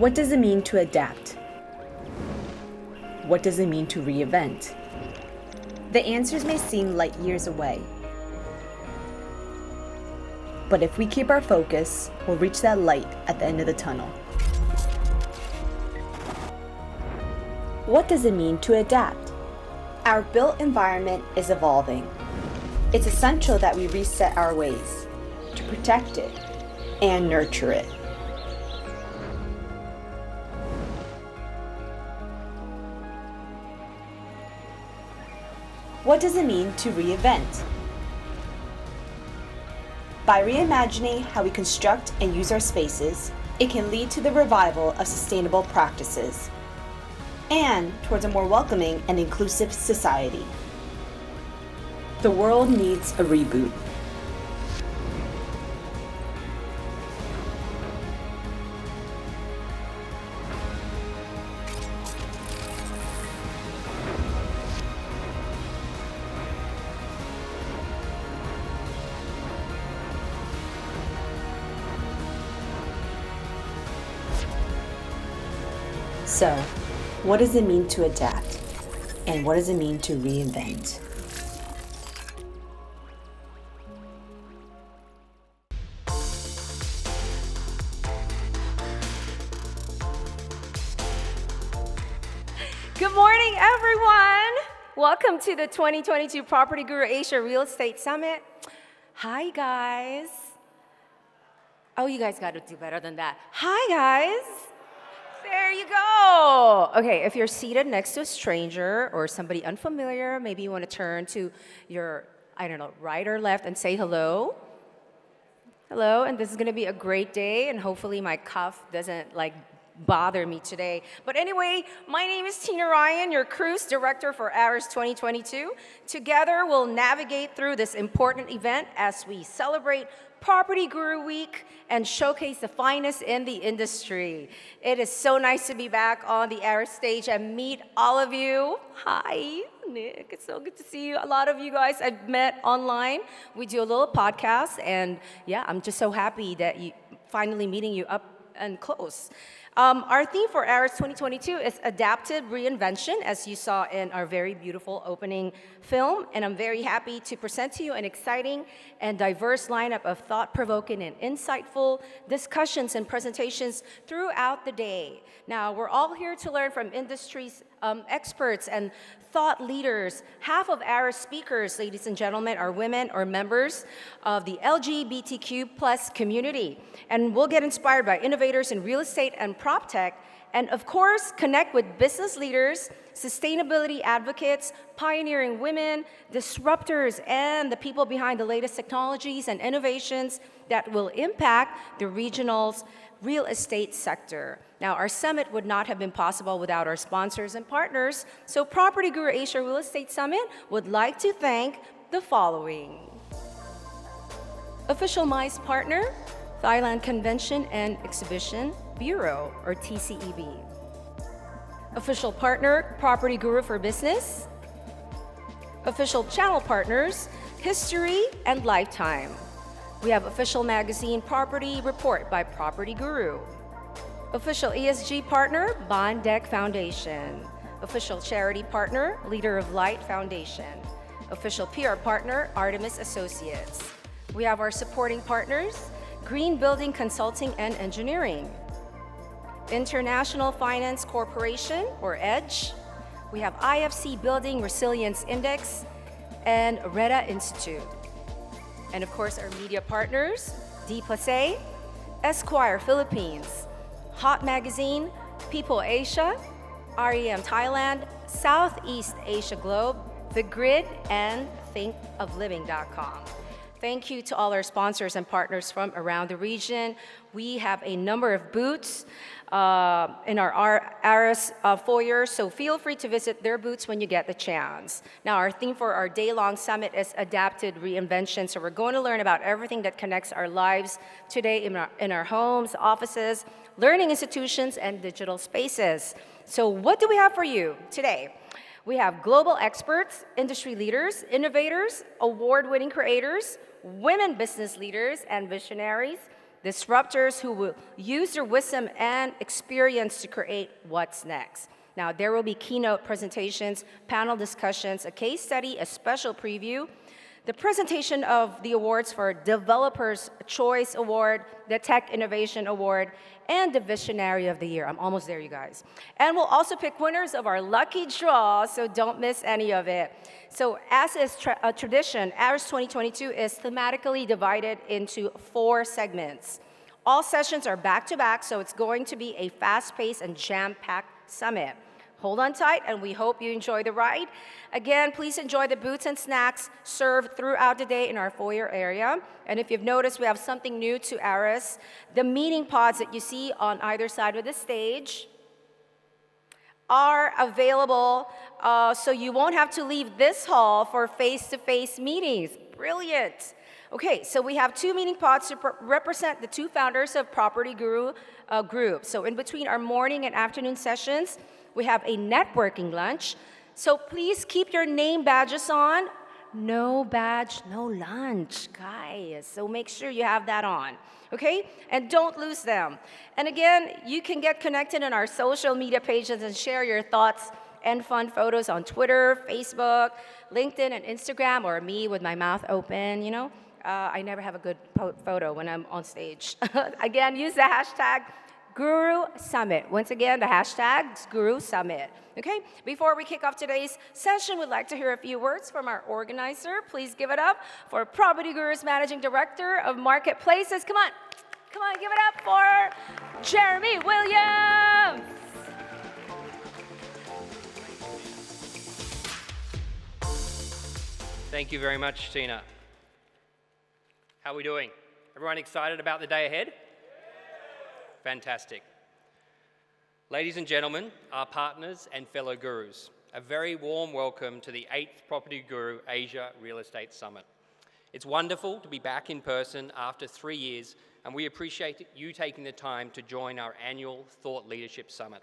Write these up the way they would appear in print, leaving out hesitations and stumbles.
What does it mean to adapt? What does it mean to reinvent? The answers may seem light years away, but if we keep our focus, we'll reach that light at the end of the tunnel. What does it mean to adapt? Our built environment is evolving. It's essential that we reset our ways to protect it and nurture it. What does it mean to reinvent? By reimagining how we construct and use our spaces, it can lead to the revival of sustainable practices and towards a more welcoming and inclusive society. The world needs a reboot. So, what does it mean to adapt? And what does it mean to reinvent? Good morning, everyone. Welcome to the 2022 PropertyGuru Asia Real Estate Summit. Hi, guys. Oh, you guys got to do better than that. Hi, guys. There you go. Okay, if you're seated next to a stranger or somebody unfamiliar, maybe you want to turn to your, right or left and say hello. Hello, and this is going to be a great day, and hopefully my cough doesn't bother me today. But anyway, my name is Tina Ryan, your cruise director for ARIS 2022. Together, we'll navigate through this important event as we celebrate Property Guru Week and showcase the finest in the industry. It is so nice to be back on the ARIS stage and meet all of you. Hi, Nick. It's so good to see you. A lot of you guys I've met online. We do a little podcast, and yeah, I'm just so happy that you finally meeting you up and close. Our theme for ARIS 2022 is Adaptive Reinvention, as you saw in our very beautiful opening film. And I'm very happy to present to you an exciting and diverse lineup of thought-provoking and insightful discussions and presentations throughout the day. Now, we're all here to learn from industry's experts and thought leaders. Half of ARIS speakers, ladies and gentlemen, are women or members of the LGBTQ plus community. And we'll get inspired by innovators in real estate and prop tech, and of course, connect with business leaders, sustainability advocates, pioneering women, disruptors, and the people behind the latest technologies and innovations that will impact the regional's real estate sector. Now, our summit would not have been possible without our sponsors and partners, so PropertyGuru Asia Real Estate Summit would like to thank the following. Official MICE partner, Thailand Convention and Exhibition Bureau, or TCEB. Official partner, PropertyGuru for Business. Official channel partners, History and Lifetime. We have official magazine Property Report by PropertyGuru. Official ESG partner, Bond Deck Foundation. Official charity partner, Leader of Light Foundation. Official PR partner, Artemis Associates. We have our supporting partners, Green Building Consulting and Engineering. International Finance Corporation, or EDGE. We have IFC Building Resilience Index and REDA Institute. And of course, our media partners, D plus A, Esquire Philippines, Hot Magazine, People Asia, REM Thailand, Southeast Asia Globe, The Grid, and thinkofliving.com. Thank you to all our sponsors and partners from around the region. We have a number of booths in our ARIS foyer, so feel free to visit their booths when you get the chance. Now, our theme for our day-long summit is Adaptive Reinvention, so we're going to learn about everything that connects our lives today in our homes, offices, learning institutions, and digital spaces. So what do we have for you today? We have global experts, industry leaders, innovators, award-winning creators, women business leaders and visionaries, disruptors who will use their wisdom and experience to create what's next. Now, there will be keynote presentations, panel discussions, a case study, a special preview, the presentation of the awards for Developers Choice Award, the Tech Innovation Award, and the Visionary of the Year. I'm almost there, you guys. And we'll also pick winners of our lucky draw, so don't miss any of it. So as is a tradition, ARIS 2022 is thematically divided into 4 segments. All sessions are back-to-back, so it's going to be a fast-paced and jam-packed summit. Hold on tight, and we hope you enjoy the ride. Again, please enjoy the booths and snacks served throughout the day in our foyer area. And if you've noticed, we have something new to ARIS. The meeting pods that you see on either side of the stage are available, so you won't have to leave this hall for face-to-face meetings. Brilliant. Okay, so we have 2 meeting pods to represent the 2 founders of PropertyGuru group. So in between our morning and afternoon sessions, we have a networking lunch. So please keep your name badges on. No badge, no lunch, guys. So make sure you have that on, okay? And don't lose them. And again, you can get connected on our social media pages and share your thoughts and fun photos on Twitter, Facebook, LinkedIn, and Instagram, or me with my mouth open, you know? I never have a good photo when I'm on stage. Again, use the hashtag GuruSummit. Once again, the hashtag is GuruSummit. Okay, before we kick off today's session, we'd like to hear a few words from our organizer. Please give it up for PropertyGuru's Managing Director of Marketplaces. Come on, give it up for Jeremy Williams. Thank you very much, Tina. How are we doing? Everyone excited about the day ahead? Fantastic. Ladies and gentlemen, our partners and fellow gurus, a very warm welcome to the 8th PropertyGuru Asia Real Estate Summit. It's wonderful to be back in person after 3 years, and we appreciate you taking the time to join our annual Thought Leadership Summit.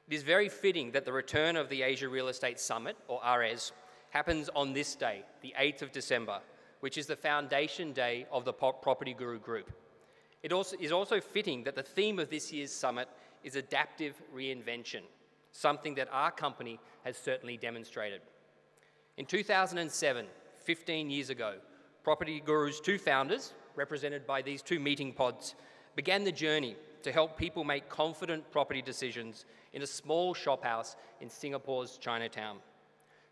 It is very fitting that the return of the Asia Real Estate Summit, or RES, happens on this day, the 8th of December, which is the foundation day of the PropertyGuru Group. It is also fitting that the theme of this year's summit is Adaptive Reinvention, something that our company has certainly demonstrated. In 2007, 15 years ago, PropertyGuru's 2 founders, represented by these 2 meeting pods, began the journey to help people make confident property decisions in a small shophouse in Singapore's Chinatown.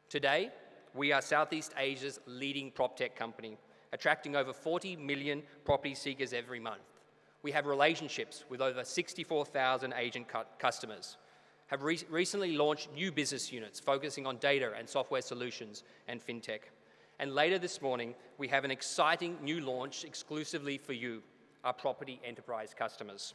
Today, we are Southeast Asia's leading PropTech company, attracting over 40 million property seekers every month. We have relationships with over 64,000 agent customers, have recently launched new business units focusing on data and software solutions and fintech. And later this morning, we have an exciting new launch exclusively for you, our property enterprise customers.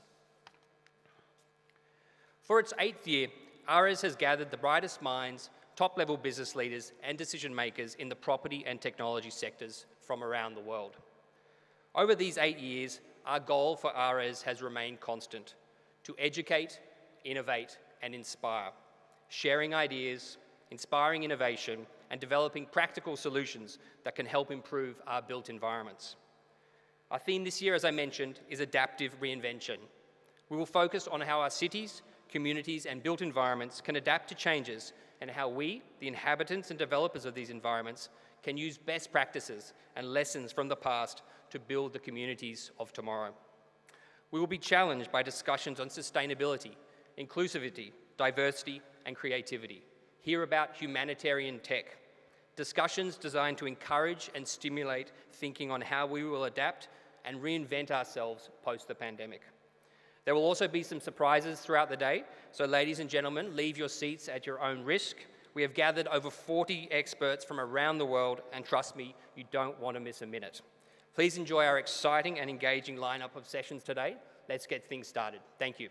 For its 8th year, RES has gathered the brightest minds, top-level business leaders, and decision makers in the property and technology sectors from around the world. Over these 8 years, our goal for RES has remained constant: to educate, innovate, and inspire, sharing ideas, inspiring innovation, and developing practical solutions that can help improve our built environments. Our theme this year, as I mentioned, is Adaptive Reinvention. We will focus on how our cities, communities, and built environments can adapt to changes, and how we, the inhabitants and developers of these environments, can use best practices and lessons from the past to build the communities of tomorrow. We will be challenged by discussions on sustainability, inclusivity, diversity, and creativity. Hear about humanitarian tech. Discussions designed to encourage and stimulate thinking on how we will adapt and reinvent ourselves post the pandemic. There will also be some surprises throughout the day, so ladies and gentlemen, leave your seats at your own risk. We have gathered over 40 experts from around the world, and trust me, you don't want to miss a minute. Please enjoy our exciting and engaging lineup of sessions today. Let's get things started. Thank you.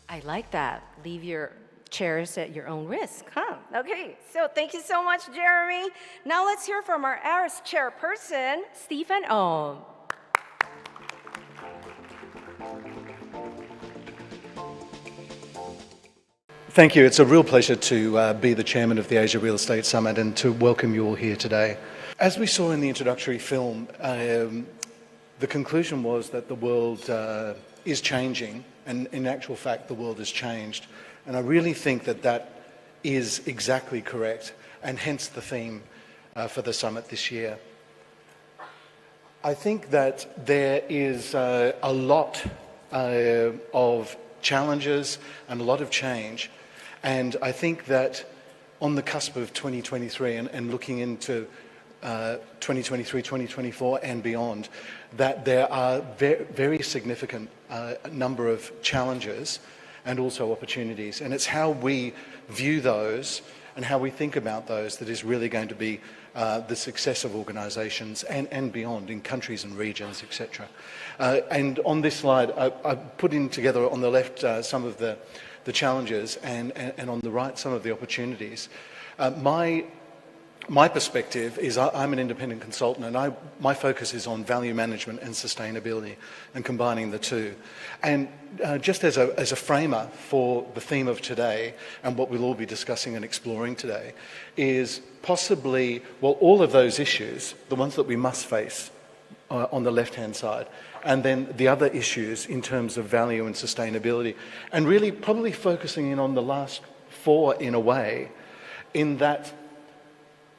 I like that. Leave your chairs at your own risk, huh? Okay, so thank you so much, Jeremy. Now let's hear from our ARIS chairperson, Stephen Ohm. Thank you. It's a real pleasure to be the chairman of the Asia Real Estate Summit and to welcome you all here today. As we saw in the introductory film, the conclusion was that the world is changing, and in actual fact, the world has changed. And I really think that that is exactly correct, and hence the theme for the summit this year. I think that there is a lot of challenges and a lot of change, and I think that on the cusp of 2023 and looking into 2023, 2024 and beyond, that there are very significant number of challenges and also opportunities. And it's how we view those and how we think about those that is really going to be the success of organisations and beyond in countries and regions, etc. And on this slide, I've put in together on the left some of the challenges and on the right some of the opportunities. My perspective is I'm an independent consultant, and my focus is on value management and sustainability and combining the two. And just as a framer for the theme of today and what we'll all be discussing and exploring today is possibly, well, all of those issues, the ones that we must face on the left-hand side, and then the other issues in terms of value and sustainability, and really probably focusing in on the last four in a way, in that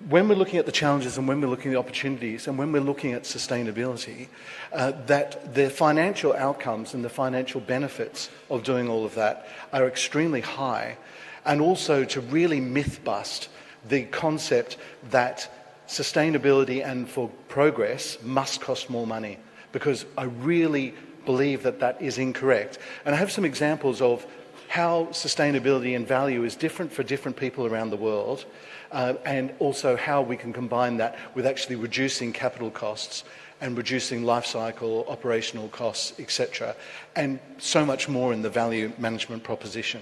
when we're looking at the challenges and when we're looking at the opportunities and when we're looking at sustainability, that the financial outcomes and the financial benefits of doing all of that are extremely high, and also to really myth bust the concept that sustainability and for progress must cost more money, because I really believe that that is incorrect. And I have some examples of how sustainability and value is different for different people around the world, and also how we can combine that with actually reducing capital costs and reducing life cycle, operational costs, etc., and so much more in the value management proposition.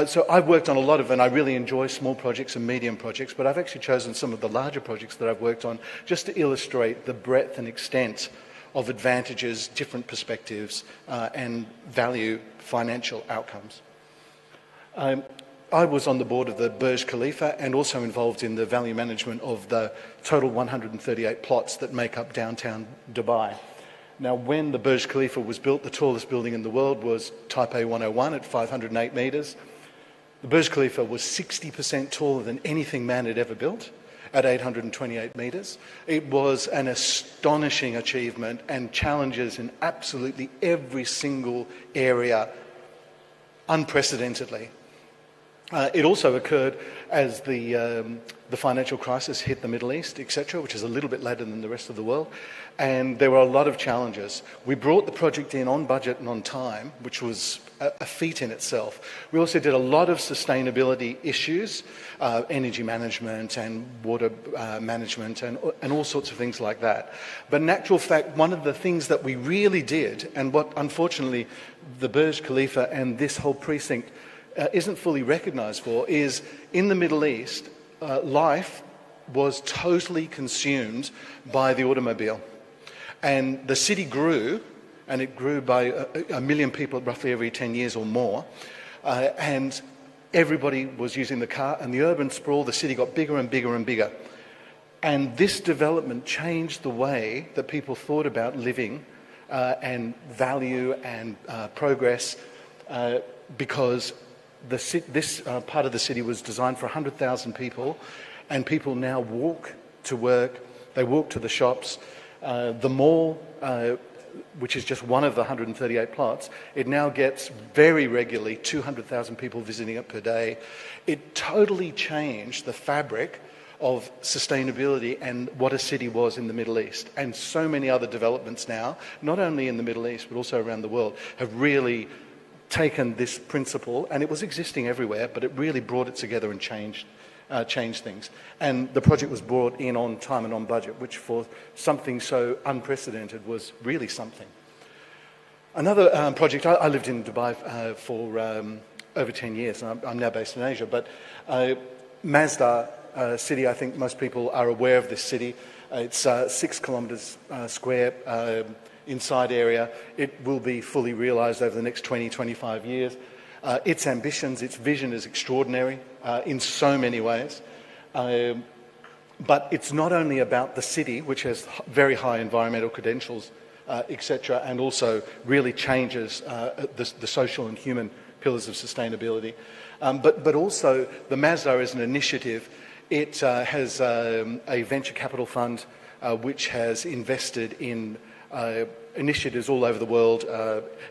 So I've worked on a lot of, and I really enjoy small projects and medium projects, but I've actually chosen some of the larger projects that I've worked on just to illustrate the breadth and extent of advantages, different perspectives, and value financial outcomes. I was on the board of the Burj Khalifa and also involved in the value management of the total 138 plots that make up downtown Dubai. Now, when the Burj Khalifa was built, the tallest building in the world was Taipei 101 at 508 metres. The Burj Khalifa was 60% taller than anything man had ever built at 828 metres. It was an astonishing achievement and challenges in absolutely every single area unprecedentedly. It also occurred as the financial crisis hit the Middle East, etc., which is a little bit later than the rest of the world, and there were a lot of challenges. We brought the project in on budget and on time, which was a feat in itself. We also did a lot of sustainability issues, energy management and water management and all sorts of things like that. But in actual fact, one of the things that we really did, and what unfortunately the Burj Khalifa and this whole precinct isn't fully recognised for, is in the Middle East, life was totally consumed by the automobile. And the city grew, and it grew by a million people roughly every 10 years or more, and everybody was using the car, and the urban sprawl, the city got bigger and bigger and bigger. And this development changed the way that people thought about living and value and progress, because this part of the city was designed for 100,000 people, and people now walk to work, they walk to the shops. The mall, which is just one of the 138 plots, it now gets very regularly 200,000 people visiting it per day. It totally changed the fabric of sustainability and what a city was in the Middle East. And so many other developments now, not only in the Middle East but also around the world, have really taken this principle, and it was existing everywhere, but it really brought it together and changed things. And the project was brought in on time and on budget, which for something so unprecedented was really something. Another project, I lived in Dubai for over 10 years, and I'm now based in Asia, but Masdar city, I think most people are aware of this city. It's 6 kilometres square inside area. It will be fully realised over the next 20, 25 years. Its ambitions, its vision is extraordinary in so many ways. But it's not only about the city, which has very high environmental credentials, etc., and also really changes the social and human pillars of sustainability. But also the Masdar is an initiative. It has a venture capital fund which has invested in initiatives all over the world.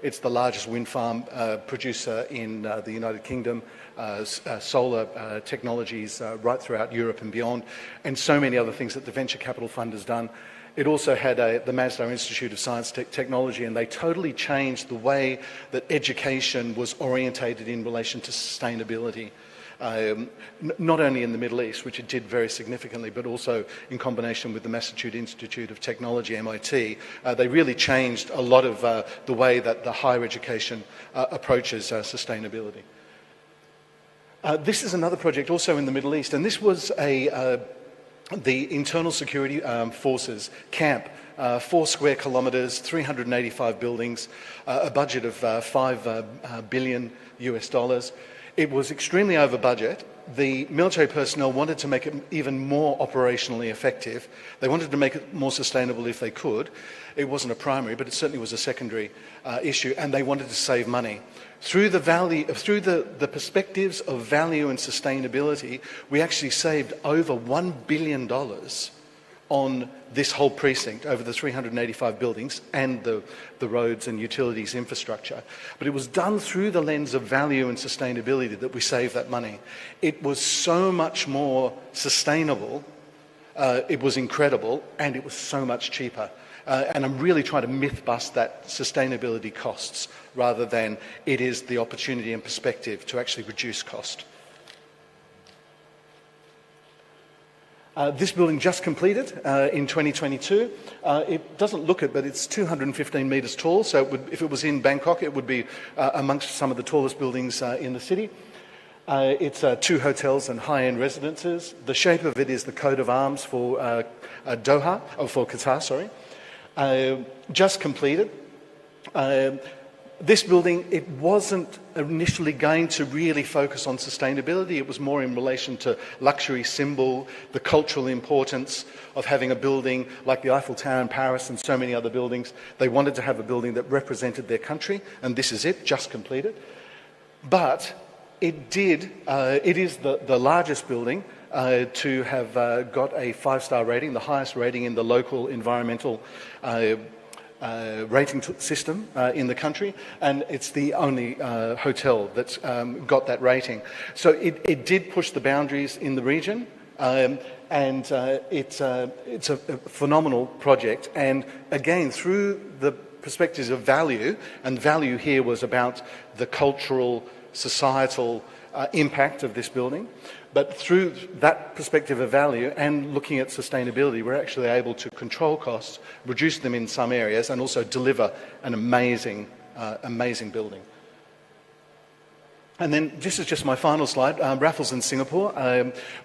It's the largest wind farm producer in the United Kingdom, solar technologies right throughout Europe and beyond, and so many other things that the venture capital fund has done. It also had the Masdar Institute of Science Technology, and they totally changed the way that education was orientated in relation to sustainability. Not only in the Middle East, which it did very significantly, but also in combination with the Massachusetts Institute of Technology, MIT. They really changed a lot of the way that the higher education approaches sustainability. This is another project also in the Middle East, and this was the Internal Security Forces camp, 4 square kilometres, 385 buildings, a budget of $5 billion US. It was extremely over budget. The military personnel wanted to make it even more operationally effective. They wanted to make it more sustainable if they could. It wasn't a primary, but it certainly was a secondary issue, and they wanted to save money. Through the perspectives of value and sustainability, we actually saved over $1 billion on this whole precinct, over the 385 buildings and the roads and utilities infrastructure. But it was done through the lens of value and sustainability that we saved that money. It was so much more sustainable, it was incredible, and it was so much cheaper. And I'm really trying to myth bust that sustainability costs rather than it is the opportunity and perspective to actually reduce cost. This building just completed in 2022. It doesn't look it, but it's 215 metres tall, so if it was in Bangkok, it would be amongst some of the tallest buildings in the city. It's 2 hotels and high-end residences. The shape of it is the coat of arms for Doha, or for Qatar, sorry. Just completed. This building, it wasn't initially going to really focus on sustainability. It was more in relation to luxury symbol, the cultural importance of having a building like the Eiffel Tower in Paris and so many other buildings. They wanted to have a building that represented their country, and this is it, just completed. But it is the largest building to have got a 5-star rating, the highest rating in the local environmental rating system in the country, and it's the only hotel that's got that rating. So it did push the boundaries in the region, and it's a phenomenal project. And again, through the perspectives of value, and value here was about the cultural, societal impact of this building. But through that perspective of value and looking at sustainability, we're actually able to control costs, reduce them in some areas, and also deliver an amazing building. And then this is just my final slide. Raffles in Singapore,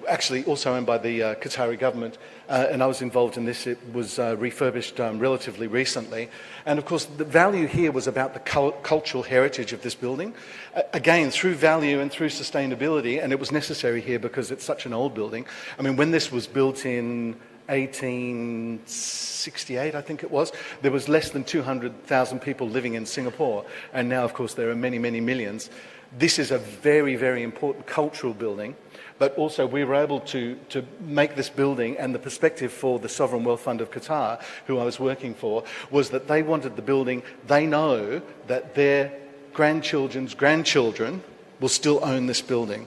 actually also owned by the Qatari government, and I was involved in this. It was refurbished relatively recently. And of course, the value here was about the cultural heritage of this building. Again, through value and through sustainability, and it was necessary here because it's such an old building. I mean, when this was built in 1868, I think it was, there was less than 200,000 people living in Singapore, and now, of course, there are many, many millions. This is a very, very important cultural building, but also we were able to make this building, and the perspective for the Sovereign Wealth Fund of Qatar, who I was working for, was that they wanted the building, they know that their grandchildren's grandchildren will still own this building.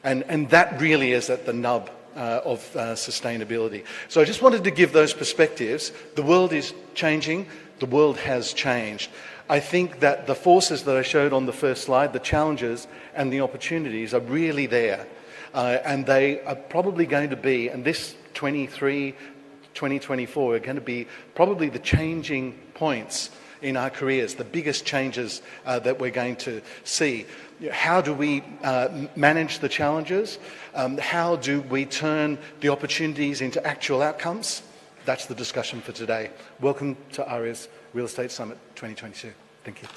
And that really is at the nub of sustainability. So I just wanted to give those perspectives. The world is changing, the world has changed. I think that the forces that I showed on the first slide, the challenges and the opportunities, are really there. And they are probably going to be, and this 2024 are going to be probably the changing points in our careers, the biggest changes that we're going to see. How do we manage the challenges? How do we turn the opportunities into actual outcomes? That's the discussion for today. Welcome to ARIA's Real Estate Summit 2022. Thank you.